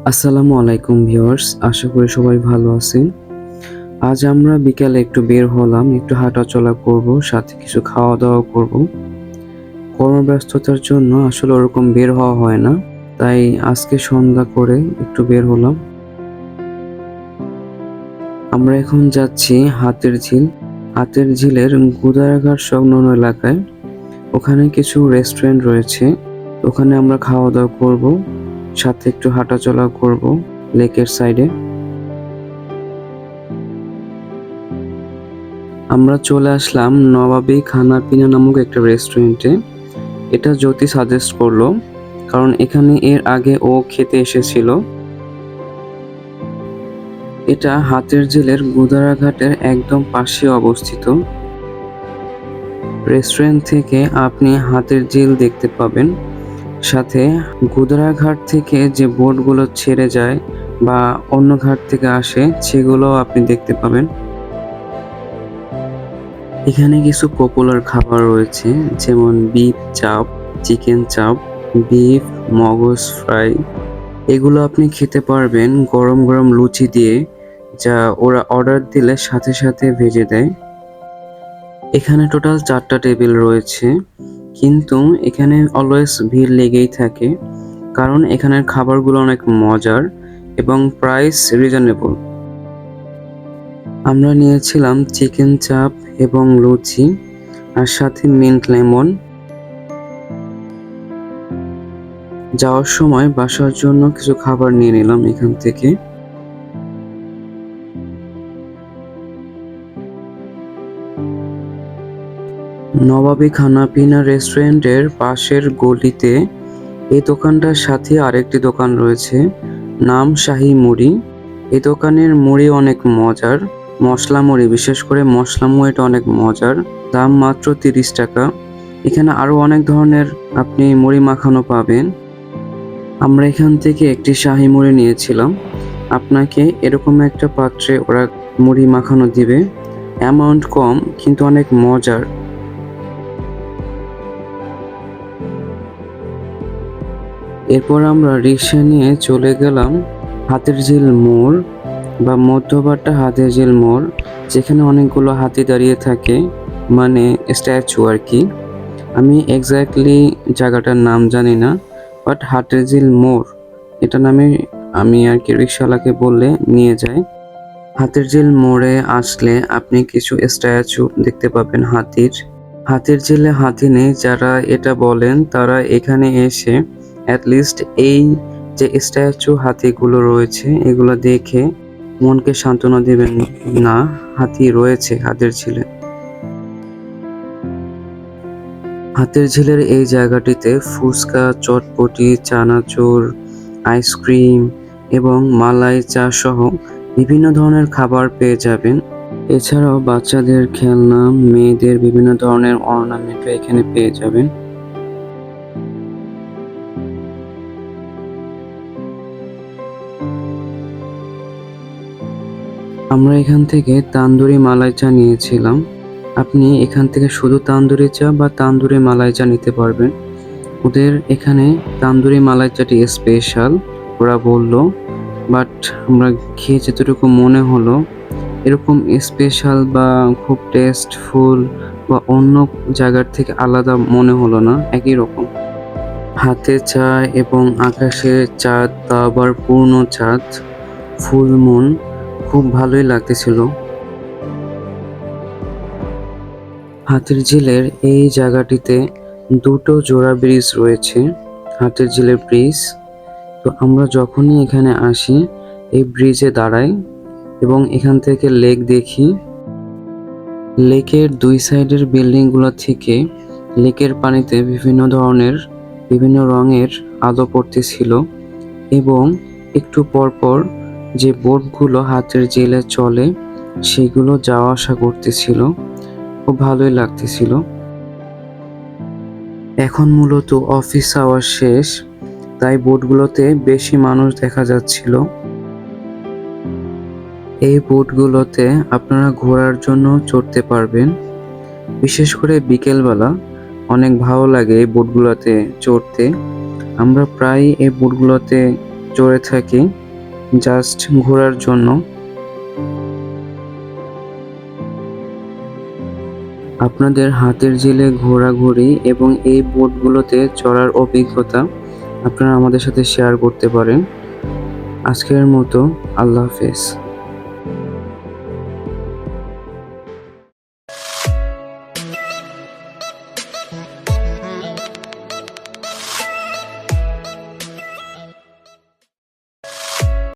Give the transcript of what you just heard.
আসসালামু আলাইকুম ভিউয়ার্স, আশা করি সবাই ভালো আছেন। আজ আমরা বিকালে একটু বের হলাম, একটু হাঁটাচলা করব, সাথে কিছু খাওয়া দাওয়া করব। কর্মব্যস্ততার জন্য আসলে ওরকম বের হওয়া হয় না, তাই আজকে সন্ধ্যা করে একটু বের হলাম। আমরা এখন যাচ্ছি হাতের ঝিল। হাতের ঝিলের গুদারাঘাট সংলগ্ন এলাকায় ওখানে কিছু রেস্টুরেন্ট রয়েছে, ওখানে আমরা খাওয়া দাওয়া করব, সাথে একটু হাঁটাচলা করব লেকের সাইডে। আমরা চলে আসলাম নবাবী খানা পিনা নামক একটা রেস্টুরেন্টে। এটা জ্যোতি সাজেস্ট করলো, কারণ এখানে এর আগে ও খেতে এসেছিল। এটা হাতের ঝিলের গুদারাঘাটের একদম পাশে অবস্থিত। রেস্টুরেন্ট থেকে আপনি হাতের ঝিল দেখতে পাবেন, সাথে গুদারাঘাট থেকে যে বোটগুলো ছেড়ে যায় বা অন্য ঘাট থেকে আসে সেগুলো আপনি দেখতে পাবেন। এখানে কিছু পপুলার খাবার রয়েছে, যেমন বিফ চাপ, চিকেন চাপ, বিফ মগজ ফ্রাই। এগুলো আপনি খেতে পারবেন গরম গরম লুচি দিয়ে, যা ওরা অর্ডার দিলে সাথে সাথে ভেজে দেয়। এখানে টোটাল 4টা টেবিল রয়েছে, কিন্তু এখানে অলওয়েজ ভিড় লেগেই থাকে, কারণ এখানের খাবারগুলো অনেক মজার এবং প্রাইস রিজনেবল। আমরা নিয়েছিলাম চিকেন চাপ এবং লুচি, আর সাথে মিন্ট লেমন। যাওয়ার সময় বাসার জন্য কিছু খাবার নিয়ে নিলাম এখান থেকে। নবাবী খানা পিনা রেস্টুরেন্টের পাশের গলিতে এই দোকানটার সাথে আরেকটি দোকান রয়েছে, নাম শাহী মুড়ি। এই দোকানের মুড়ি অনেক মজার, মশলা মুড়ি, বিশেষ করে মশলা মুড়িটা অনেক মজার। দাম মাত্র 30 টাকা। এখানে আরো অনেক ধরনের আপনি মুড়ি মাখানো পাবেন। আমরা এখান থেকে একটি শাহী মুড়ি নিয়েছিলাম। আপনাকে এরকম একটা পাত্রে ওরা মুড়ি মাখানো দিবে, অ্যামাউন্ট কম কিন্তু অনেক মজার। এরপর আমরা রিক্সা নিয়ে চলে গেলাম হাতের ঝিল মোড় বা মধ্যবাড্ডা হাতের ঝিল মোড়, যেখানে অনেকগুলো হাতি দাঁড়িয়ে থাকে, মানে স্ট্যাচু আর কি। আমি এক্স্যাক্টলি জায়গাটার নাম জানি না, বাট হাতের ঝিল মোড় এটা নামে আমি আর কি রিক্সাওয়ালাকে বললে নিয়ে যায়। হাতের ঝিল মোড়ে আসলে আপনি কিছু স্ট্যাচু দেখতে পাবেন হাতির। হাতির ঝিলে হাতি নেই যারা এটা বলেন, তারা এখানে এসে অ্যাটলিস্ট এই যে স্ট্যাচু হাতিগুলো রয়েছে এগুলো দেখে মনকে সান্ত্বনা দিবেন, না হাতি রয়েছে হাতের ঝিলে। হাতের ঝিলের এই জায়গাটিতে ফুচকা, চটপটি, চানাচুর, আইসক্রিম এবং মালাই চা সহ বিভিন্ন ধরনের খাবার পেয়ে যাবেন। এছাড়াও বাচ্চাদের খেলনা, মেয়েদের বিভিন্ন ধরনের অর্নামেন্টও এখানে পেয়ে যাবেন। আমরা এখান থেকে তান্দুরি মালাই চা নিয়েছিলাম। আপনি এখান থেকে শুধু তান্দুরি চা বা তান্দুরি মালাই চা নিতে পারবেন। ওদের এখানে তান্দুরি মালাই চাটি স্পেশাল ওরা বলল, বাট আমরা খেয়ে যতটুকু মনে হলো এরকম স্পেশাল বা খুব টেস্টফুল বা অন্য জায়গার থেকে আলাদা মনে হলো না, একই রকম। হাতে চা এবং আকাশের চাঁদ বা আবার পূর্ণ চাঁদ, ফুল মুন, খুব ভালোই লাগতেছিল। হাতের ঝিলের এই জায়গাটিতে দুটো জোড়া ব্রিজ রয়েছে, হাতের ঝিলের ব্রিজ। তো আমরা যখনই এখানে আসি এই ব্রিজে দাঁড়াই এবং এখান থেকে লেক দেখি। লেকের দুই সাইডের বিল্ডিংগুলো থেকে লেকের পানিতে বিভিন্ন রঙের আলো পড়তেছিল, এবং একটু পরপর যে বোটগুলো হাতের ঝিলে চলে সেগুলো যাওয়া আসা করতেছিল, খুব ভালোই লাগতেছিল। এখন মূলত অফিস আওয়ার শেষ, তাই বোটগুলোতে বেশি মানুষ দেখা যাচ্ছিল। এই বোটগুলোতে আপনারা ঘোরার জন্য চড়তে পারবেন, বিশেষ করে বিকেলবেলা অনেক ভালো লাগে এই বোটগুলোতে চড়তে। আমরা প্রায় এই বোটগুলোতে চড়ে থাকি জাস্ট ঘোরার জন্য। আপনাদের হাতের ঝিলে ঘোরাঘুরি এবং এই বোটগুলোতে চড়ার অভিজ্ঞতা আপনারা আমাদের সাথে শেয়ার করতে পারেন। আজকের মতো আল্লাহ হাফেজ।